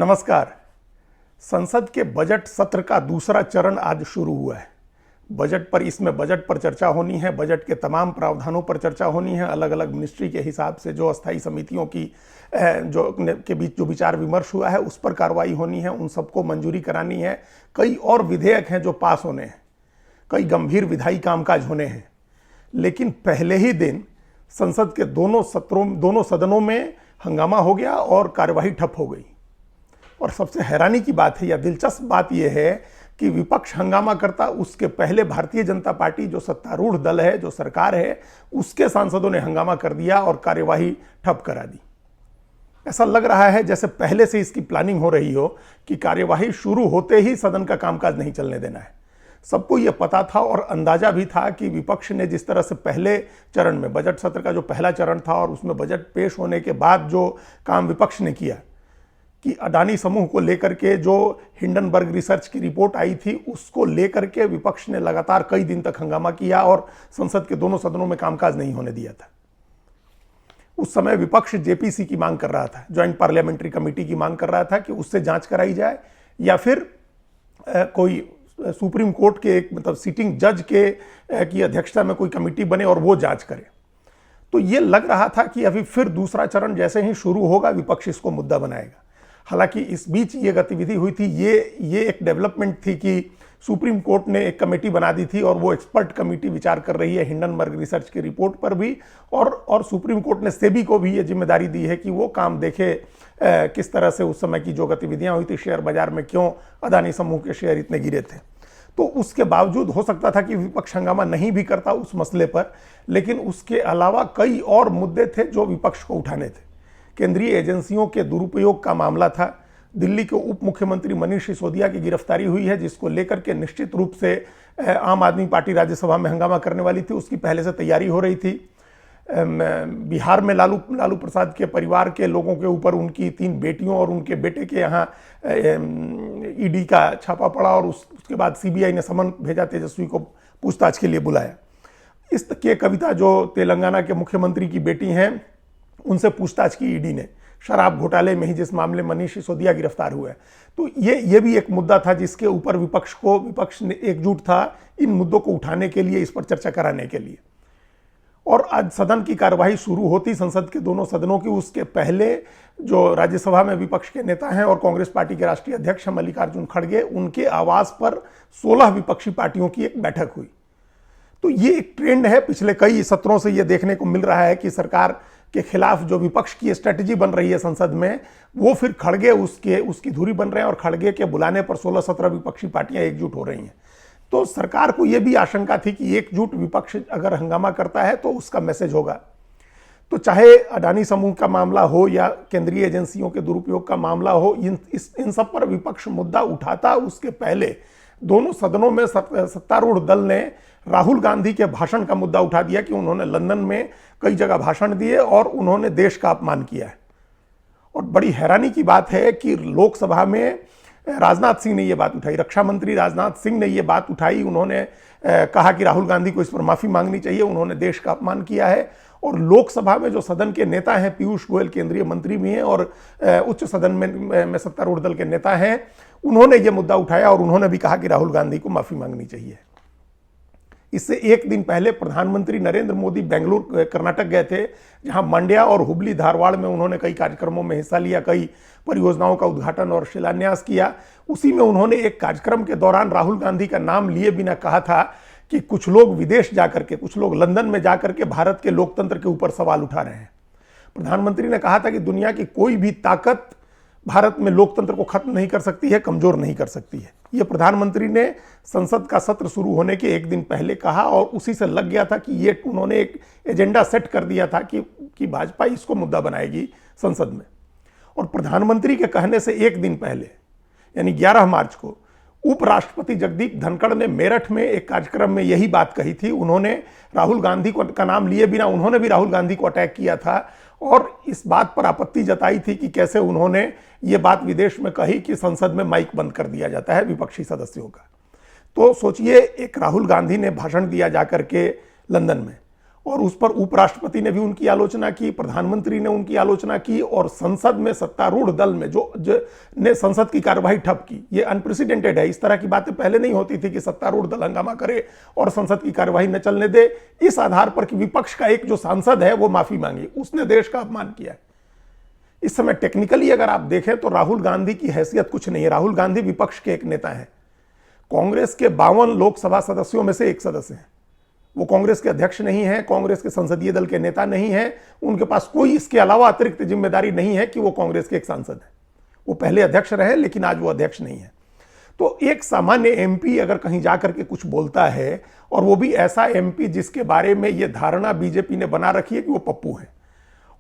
नमस्कार। संसद के बजट सत्र का दूसरा चरण आज शुरू हुआ है। इसमें बजट पर चर्चा होनी है, बजट के तमाम प्रावधानों पर चर्चा होनी है। अलग अलग मिनिस्ट्री के हिसाब से जो अस्थायी समितियों की के बीच जो विचार विमर्श हुआ है उस पर कार्रवाई होनी है, उन सबको मंजूरी करानी है। कई और विधेयक हैं जो पास होने हैं, कई गंभीर विधायी कामकाज होने हैं। लेकिन पहले ही दिन संसद के दोनों सदनों में हंगामा हो गया और कार्यवाही ठप हो गई। और सबसे हैरानी की बात है या दिलचस्प बात यह है कि विपक्ष हंगामा करता, उसके पहले भारतीय जनता पार्टी जो सत्तारूढ़ दल है, जो सरकार है, उसके सांसदों ने हंगामा कर दिया और कार्यवाही ठप करा दी। ऐसा लग रहा है जैसे पहले से इसकी प्लानिंग हो रही हो कि कार्यवाही शुरू होते ही सदन का कामकाज नहीं चलने देना है। सबको यह पता था और अंदाजा भी था कि विपक्ष ने जिस तरह से पहले चरण में, बजट सत्र का जो पहला चरण था और उसमें बजट पेश होने के बाद जो काम विपक्ष ने किया कि अडानी समूह को लेकर के जो हिंडनबर्ग रिसर्च की रिपोर्ट आई थी उसको लेकर के विपक्ष ने लगातार कई दिन तक हंगामा किया और संसद के दोनों सदनों में कामकाज नहीं होने दिया था। उस समय विपक्ष जेपीसी की मांग कर रहा था, ज्वाइंट पार्लियामेंट्री कमेटी की मांग कर रहा था कि उससे जांच कराई जाए या फिर कोई सुप्रीम कोर्ट के एक सिटिंग जज की अध्यक्षता में कोई कमेटी बने और वो जांच करे। तो ये लग रहा था कि अभी फिर दूसरा चरण जैसे ही शुरू होगा विपक्ष इसको मुद्दा बनाएगा। हालांकि इस बीच ये गतिविधि हुई थी, ये एक डेवलपमेंट थी कि सुप्रीम कोर्ट ने एक कमेटी बना दी थी और वो एक्सपर्ट कमेटी विचार कर रही है हिंडनबर्ग रिसर्च की रिपोर्ट पर भी, और सुप्रीम कोर्ट ने सेबी को भी ये जिम्मेदारी दी है कि वो काम देखे किस तरह से उस समय की जो गतिविधियां हुई थी शेयर बाजार में, क्यों अदानी समूह के शेयर इतने गिरे थे। तो उसके बावजूद हो सकता था कि विपक्ष हंगामा नहीं भी करता उस मसले पर, लेकिन उसके अलावा कई और मुद्दे थे जो विपक्ष को उठाने थे। केंद्रीय एजेंसियों के दुरुपयोग का मामला था। दिल्ली के उप मुख्यमंत्री मनीष सिसोदिया की गिरफ्तारी हुई है, जिसको लेकर के निश्चित रूप से आम आदमी पार्टी राज्यसभा में हंगामा करने वाली थी, उसकी पहले से तैयारी हो रही थी। बिहार में लालू प्रसाद के परिवार के लोगों के ऊपर उनकी 3 बेटियों और उनके बेटे के यहाँ ईडी का छापा पड़ा और उसके बाद सीबीआई ने समन भेजा, तेजस्वी को पूछताछ के लिए बुलाया। इस के कविता जो तेलंगाना के मुख्यमंत्री की बेटी हैं, उनसे पूछताछ की ईडी ने, शराब घोटाले में ही जिस मामले मनीष सिसोदिया गिरफ्तार हुए। तो ये भी एक मुद्दा था जिसके ऊपर विपक्ष ने एकजुट था इन मुद्दों को उठाने के लिए, इस पर चर्चा कराने के लिए। और आज सदन की कार्यवाही शुरू होती, संसद के दोनों सदनों की, उसके पहले जो राज्यसभा में विपक्ष के नेता हैं और कांग्रेस पार्टी के राष्ट्रीय अध्यक्ष मल्लिकार्जुन खड़गे, उनके आवास पर 16 विपक्षी पार्टियों की एक बैठक हुई। तो ये एक ट्रेंड है, पिछले कई सत्रों से ये देखने को मिल रहा है कि सरकार के खिलाफ जो विपक्ष की स्ट्रेटजी बन रही है संसद में, वो फिर खड़गे उसकी धुरी बन रहे हैं और खड़गे के बुलाने पर 16-17 विपक्षी पार्टियां एकजुट हो रही हैं। तो सरकार को यह भी आशंका थी कि एकजुट विपक्ष अगर हंगामा करता है तो उसका मैसेज होगा। तो चाहे अडानी समूह का मामला हो या केंद्रीय एजेंसियों के दुरुपयोग का मामला हो, इन सब पर विपक्ष मुद्दा उठाता। उसके पहले दोनों सदनों में सत्तारूढ़ दल ने राहुल गांधी के भाषण का मुद्दा उठा दिया कि उन्होंने लंदन में कई जगह भाषण दिए और उन्होंने देश का अपमान किया है। और बड़ी हैरानी की बात है कि लोकसभा में राजनाथ सिंह ने यह बात उठाई, रक्षा मंत्री राजनाथ सिंह ने यह बात उठाई। उन्होंने कहा कि राहुल गांधी को इस पर माफी मांगनी चाहिए, उन्होंने देश का अपमान किया है। और लोकसभा में जो सदन के नेता हैं, पीयूष गोयल केंद्रीय मंत्री भी हैं और उच्च सदन में सत्तारूढ़ दल के नेता हैं, उन्होंने यह मुद्दा उठाया और उन्होंने भी कहा कि राहुल गांधी को माफी मांगनी चाहिए। इससे एक दिन पहले प्रधानमंत्री नरेंद्र मोदी बेंगलुरु कर्नाटक गए थे, जहां मंड्या और हुबली धारवाड़ में उन्होंने कई कार्यक्रमों में हिस्सा लिया, कई परियोजनाओं का उद्घाटन और शिलान्यास किया। उसी में उन्होंने एक कार्यक्रम के दौरान राहुल गांधी का नाम लिए बिना कहा था कि कुछ लोग विदेश जाकर के, कुछ लोग लंदन में जाकर के भारत के लोकतंत्र के ऊपर सवाल उठा रहे हैं। प्रधानमंत्री ने कहा था कि दुनिया की कोई भी ताकत भारत में लोकतंत्र को खत्म नहीं कर सकती है, कमजोर नहीं कर सकती है। यह प्रधानमंत्री ने संसद का सत्र शुरू होने के एक दिन पहले कहा और उसी से लग गया था कि ये उन्होंने एक एजेंडा सेट कर दिया था कि भाजपा इसको मुद्दा बनाएगी संसद में। और प्रधानमंत्री के कहने से एक दिन पहले यानी 11 मार्च को उपराष्ट्रपति जगदीप धनखड़ ने मेरठ में एक कार्यक्रम में यही बात कही थी। उन्होंने राहुल गांधी का नाम लिए बिना उन्होंने भी राहुल गांधी को अटैक किया था और इस बात पर आपत्ति जताई थी कि कैसे उन्होंने ये बात विदेश में कही कि संसद में माइक बंद कर दिया जाता है विपक्षी सदस्यों का। तो सोचिए, एक राहुल गांधी ने भाषण दिया जाकर के लंदन में और उस पर उपराष्ट्रपति ने भी उनकी आलोचना की, प्रधानमंत्री ने उनकी आलोचना की, और संसद में सत्तारूढ़ दल में जो ने संसद की कार्यवाही ठप की। ये अनप्रेसिडेंटेड है। इस तरह की बातें पहले नहीं होती थी कि सत्तारूढ़ दल हंगामा करे और संसद की कार्यवाही न चलने दे, इस आधार पर कि विपक्ष का एक जो सांसद है वो माफी मांगी, उसने देश का अपमान किया। इस समय टेक्निकली अगर आप देखें तो राहुल गांधी की हैसियत कुछ नहीं है। राहुल गांधी विपक्ष के एक नेता है, कांग्रेस के 52 लोकसभा सदस्यों में से एक सदस्य हैं। वो कांग्रेस के अध्यक्ष नहीं है, कांग्रेस के संसदीय दल के नेता नहीं है, उनके पास कोई इसके अलावा अतिरिक्त जिम्मेदारी नहीं है कि वो कांग्रेस के एक सांसद है। वो पहले अध्यक्ष रहे लेकिन आज वो अध्यक्ष नहीं है। तो एक सामान्य एमपी अगर कहीं जाकर के कुछ बोलता है, और वो भी ऐसा एमपी जिसके बारे में ये धारणा बीजेपी ने बना रखी है कि वो पप्पू है,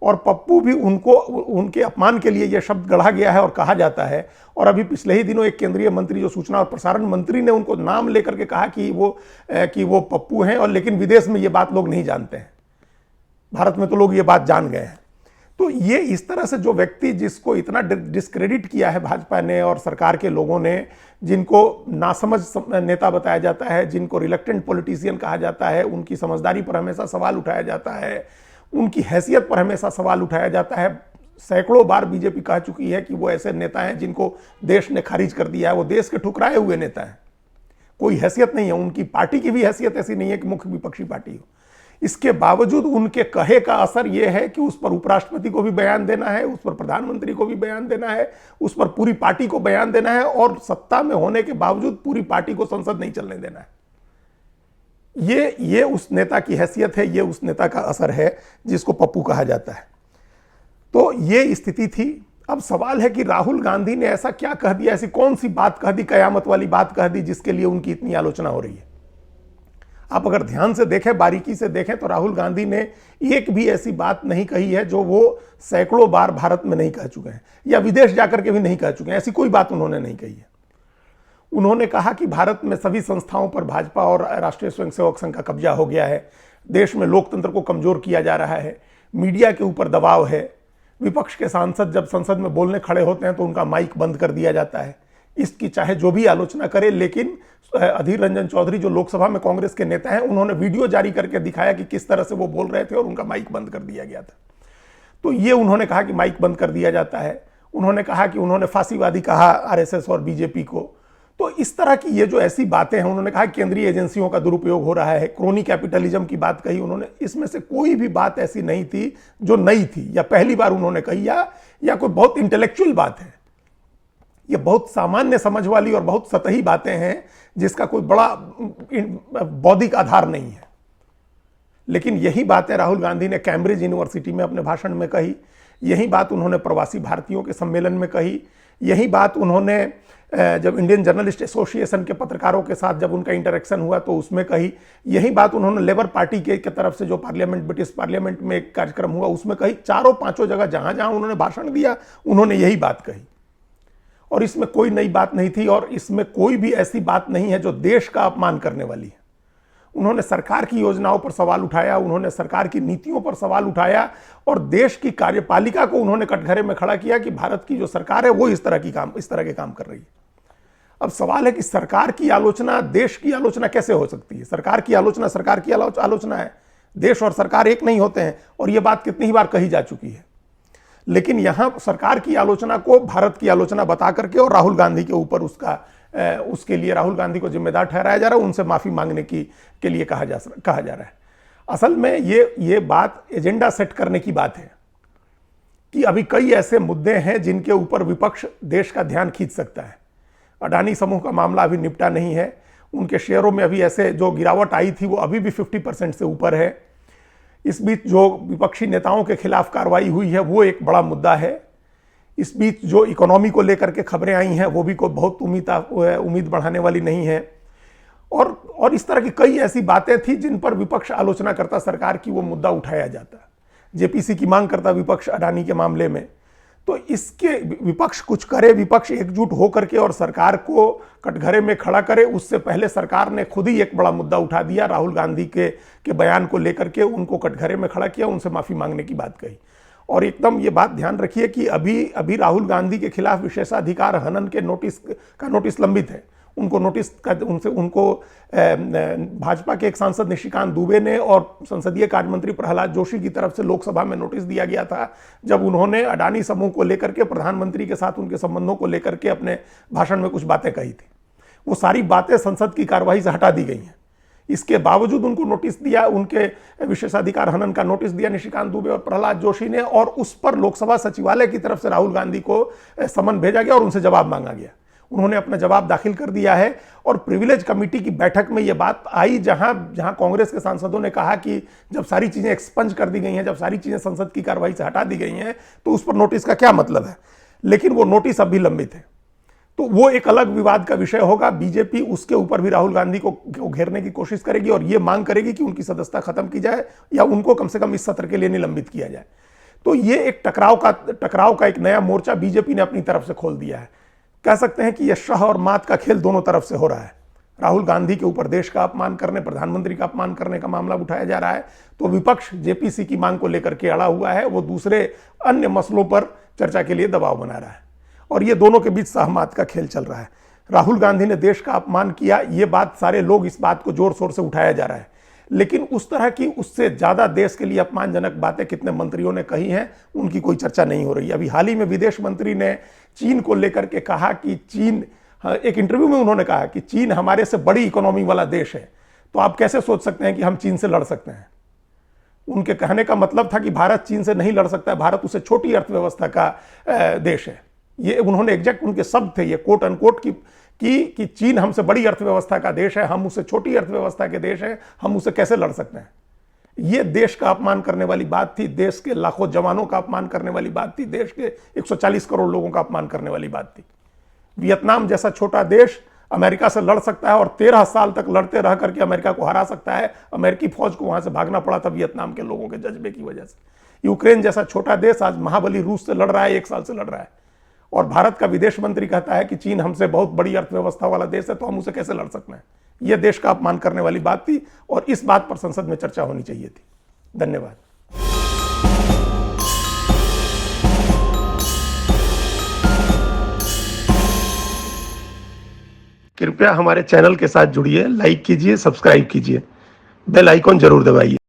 और पप्पू भी उनको उनके अपमान के लिए यह शब्द गढ़ा गया है और कहा जाता है। और अभी पिछले ही दिनों एक केंद्रीय मंत्री जो सूचना और प्रसारण मंत्री ने उनको नाम लेकर के कहा कि वो पप्पू हैं, और लेकिन विदेश में ये बात लोग नहीं जानते हैं, भारत में तो लोग ये बात जान गए हैं। तो ये इस तरह से जो व्यक्ति जिसको इतना डिस्क्रेडिट किया है भाजपा ने और सरकार के लोगों ने, जिनको नासमझ नेता बताया जाता है, जिनको रिलक्टेंट पॉलिटिशियन कहा जाता है, उनकी समझदारी पर हमेशा सवाल उठाया जाता है, उनकी हैसियत पर हमेशा सवाल उठाया जाता है। सैकड़ों बार बीजेपी कह चुकी है कि वो ऐसे नेता हैं जिनको देश ने खारिज कर दिया है, वो देश के ठुकराए हुए नेता हैं, कोई हैसियत नहीं है। उनकी पार्टी की भी हैसियत ऐसी नहीं है कि मुख्य विपक्षी पार्टी हो। इसके बावजूद उनके कहे का असर यह है कि उस पर उपराष्ट्रपति को भी बयान देना है, उस पर प्रधानमंत्री को भी बयान देना है, उस पर पूरी पार्टी को बयान देना है, और सत्ता में होने के बावजूद पूरी पार्टी को संसद नहीं चलने देना है। ये उस नेता की हैसियत है, ये उस नेता का असर है जिसको पप्पू कहा जाता है। तो ये स्थिति थी। अब सवाल है कि राहुल गांधी ने ऐसा क्या कह दिया, ऐसी कौन सी बात कह दी, कयामत वाली बात कह दी, जिसके लिए उनकी इतनी आलोचना हो रही है। आप अगर ध्यान से देखें, बारीकी से देखें, तो राहुल गांधी ने एक भी ऐसी बात नहीं कही है जो वो सैकड़ों बार भारत में नहीं कह चुके हैं या विदेश जाकर के भी नहीं कह चुके हैं। ऐसी कोई बात उन्होंने नहीं कही है। उन्होंने कहा कि भारत में सभी संस्थाओं पर भाजपा और राष्ट्रीय स्वयंसेवक संघ का कब्जा हो गया है, देश में लोकतंत्र को कमजोर किया जा रहा है, मीडिया के ऊपर दबाव है, विपक्ष के सांसद जब संसद में बोलने खड़े होते हैं तो उनका माइक बंद कर दिया जाता है। इसकी चाहे जो भी आलोचना करे, लेकिन अधीर रंजन चौधरी जो लोकसभा में कांग्रेस के नेता हैं, उन्होंने वीडियो जारी करके दिखाया कि किस तरह से वो बोल रहे थे और उनका माइक बंद कर दिया गया था। तो ये उन्होंने कहा कि माइक बंद कर दिया जाता है। उन्होंने कहा कि उन्होंने फांसीवादी कहा आरएसएस और बीजेपी को। तो इस तरह की ये जो ऐसी बातें हैं, उन्होंने कहा केंद्रीय एजेंसियों का दुरुपयोग हो रहा है, क्रोनी कैपिटलिज्म की बात कही उन्होंने। इसमें से कोई भी बात ऐसी नहीं थी जो नई थी या पहली बार उन्होंने कही या कोई बहुत इंटेलेक्चुअल बात है। ये बहुत सामान्य समझ वाली और बहुत सतही बातें हैं जिसका कोई बड़ा बौद्धिक आधार नहीं है। लेकिन यही बातें राहुल गांधी ने कैम्ब्रिज यूनिवर्सिटी में अपने भाषण में कही, यही बात उन्होंने प्रवासी भारतीयों के सम्मेलन में कही, यही बात उन्होंने जब इंडियन जर्नलिस्ट एसोसिएशन के पत्रकारों के साथ जब उनका इंटरेक्शन हुआ तो उसमें कही, यही बात उन्होंने लेबर पार्टी के तरफ से जो पार्लियामेंट, ब्रिटिश पार्लियामेंट में एक कार्यक्रम हुआ उसमें कही। चारों पांचों जगह जहां जहां उन्होंने भाषण दिया उन्होंने यही बात कही, और इसमें कोई नई बात नहीं थी और इसमें कोई भी ऐसी बात नहीं है जो देश का अपमान करने वाली है। उन्होंने सरकार की योजनाओं पर सवाल उठाया, उन्होंने सरकार की नीतियों पर सवाल उठाया, और देश की कार्यपालिका को उन्होंने कटघरे में खड़ा किया कि भारत की जो सरकार है वो इस तरह के काम कर रही है। अब सवाल है कि सरकार की आलोचना देश की आलोचना कैसे हो सकती है? सरकार की आलोचना सरकार की आलोचना है, देश और सरकार एक नहीं होते हैं, और यह बात कितनी ही बार कही जा चुकी है। लेकिन यहां सरकार की आलोचना को भारत की आलोचना बता करके और राहुल गांधी के ऊपर उसके लिए राहुल गांधी को जिम्मेदार ठहराया जा रहा है, उनसे माफी मांगने के लिए कहा जा रहा है। असल में ये बात एजेंडा सेट करने की बात है कि अभी कई ऐसे मुद्दे हैं जिनके ऊपर विपक्ष देश का ध्यान खींच सकता है। अडानी समूह का मामला अभी निपटा नहीं है, उनके शेयरों में अभी ऐसे जो गिरावट आई थी वो अभी भी 50% से ऊपर है। इस बीच जो विपक्षी नेताओं के खिलाफ कार्रवाई हुई है वो एक बड़ा मुद्दा है। इस बीच जो इकोनॉमी को लेकर के खबरें आई हैं वो भी कोई बहुत उम्मीद बढ़ाने वाली नहीं है, और इस तरह की कई ऐसी बातें थी जिन पर विपक्ष आलोचना करता सरकार की, वो मुद्दा उठाया जाता, जेपीसी की मांग करता विपक्ष अडानी के मामले में। तो इसके विपक्ष कुछ करे, विपक्ष एकजुट होकर के और सरकार को कटघरे में खड़ा करे, उससे पहले सरकार ने खुद ही एक बड़ा मुद्दा उठा दिया, राहुल गांधी के बयान को लेकर के उनको कटघरे में खड़ा किया, उनसे माफी मांगने की बात कही। और एकदम ये बात ध्यान रखिए कि अभी राहुल गांधी के खिलाफ विशेषाधिकार हनन के नोटिस लंबित है, उनको नोटिस का उनको भाजपा के एक सांसद निशिकांत दुबे ने और संसदीय कार्य मंत्री प्रहलाद जोशी की तरफ से लोकसभा में नोटिस दिया गया था, जब उन्होंने अडानी समूह को लेकर के प्रधानमंत्री के साथ उनके संबंधों को लेकर के अपने भाषण में कुछ बातें कही थी। वो सारी बातें संसद की कार्यवाही से हटा दी गई हैं। इसके बावजूद उनको नोटिस दिया, उनके विशेषाधिकार हनन का नोटिस दिया निशिकांत दुबे और प्रहलाद जोशी ने, और उस पर लोकसभा सचिवालय की तरफ से राहुल गांधी को समन भेजा गया और उनसे जवाब मांगा गया। उन्होंने अपना जवाब दाखिल कर दिया है और प्रिविलेज कमेटी की बैठक में यह बात आई, जहां कांग्रेस के सांसदों ने कहा कि जब सारी चीजें एक्सपंज कर दी गई हैं, जब सारी चीजें संसद की कार्रवाई से हटा दी गई हैं, तो उस पर नोटिस का क्या मतलब है। लेकिन वो नोटिस अब भी लंबित है, तो वो एक अलग विवाद का विषय होगा। बीजेपी उसके ऊपर भी राहुल गांधी को घेरने की कोशिश करेगी और ये मांग करेगी कि उनकी सदस्यता खत्म की जाए या उनको कम से कम इस सत्र के लिए निलंबित किया जाए। तो ये एक टकराव का एक नया मोर्चा बीजेपी ने अपनी तरफ से खोल दिया है। कह सकते हैं कि यह शाह और मात का खेल दोनों तरफ से हो रहा है। राहुल गांधी के ऊपर देश का अपमान करने, प्रधानमंत्री का अपमान करने का मामला उठाया जा रहा है, तो विपक्ष जेपीसी की मांग को लेकर के अड़ा हुआ है, वो दूसरे अन्य मसलों पर चर्चा के लिए दबाव बना रहा है और ये दोनों के बीच सहमत का खेल चल रहा है। राहुल गांधी ने देश का अपमान किया, ये बात सारे लोग, इस बात को जोर शोर से उठाया जा रहा है, लेकिन उस तरह की उससे ज्यादा देश के लिए अपमानजनक बातें कितने मंत्रियों ने कही हैं, उनकी कोई चर्चा नहीं हो रही। अभी हाल ही में विदेश मंत्री ने चीन को लेकर के कहा कि चीन, एक इंटरव्यू में उन्होंने कहा कि चीन हमारे से बड़ी इकोनॉमी वाला देश है, तो आप कैसे सोच सकते हैं कि हम चीन से लड़ सकते हैं। उनके कहने का मतलब था कि भारत चीन से नहीं लड़ सकता है, भारत उससे छोटी अर्थव्यवस्था का देश है। ये उन्होंने एग्जैक्ट उनके शब्द थे, ये कोट अनकोट कि चीन हमसे बड़ी अर्थव्यवस्था का देश है, हम उससे छोटी अर्थव्यवस्था के देश हैं, हम उससे कैसे लड़ सकते हैं। ये देश का अपमान करने वाली बात थी, देश के लाखों जवानों का अपमान करने वाली बात थी, देश के 140 करोड़ लोगों का अपमान करने वाली बात थी। वियतनाम जैसा छोटा देश अमेरिका से लड़ सकता है और 13 साल तक लड़ते रह करके अमेरिका को हरा सकता है। अमेरिकी फौज को वहां से भागना पड़ा था वियतनाम के लोगों के जज्बे की वजह से। यूक्रेन जैसा छोटा देश आज महाबली रूस से लड़ रहा है, 1 साल से लड़ रहा है, और भारत का विदेश मंत्री कहता है कि चीन हमसे बहुत बड़ी अर्थव्यवस्था वाला देश है, तो हम उसे कैसे लड़ सकते हैं। यह देश का अपमान करने वाली बात थी और इस बात पर संसद में चर्चा होनी चाहिए थी। धन्यवाद। कृपया हमारे चैनल के साथ जुड़िए, लाइक कीजिए, सब्सक्राइब कीजिए, बेल आइकॉन जरूर दबाइए।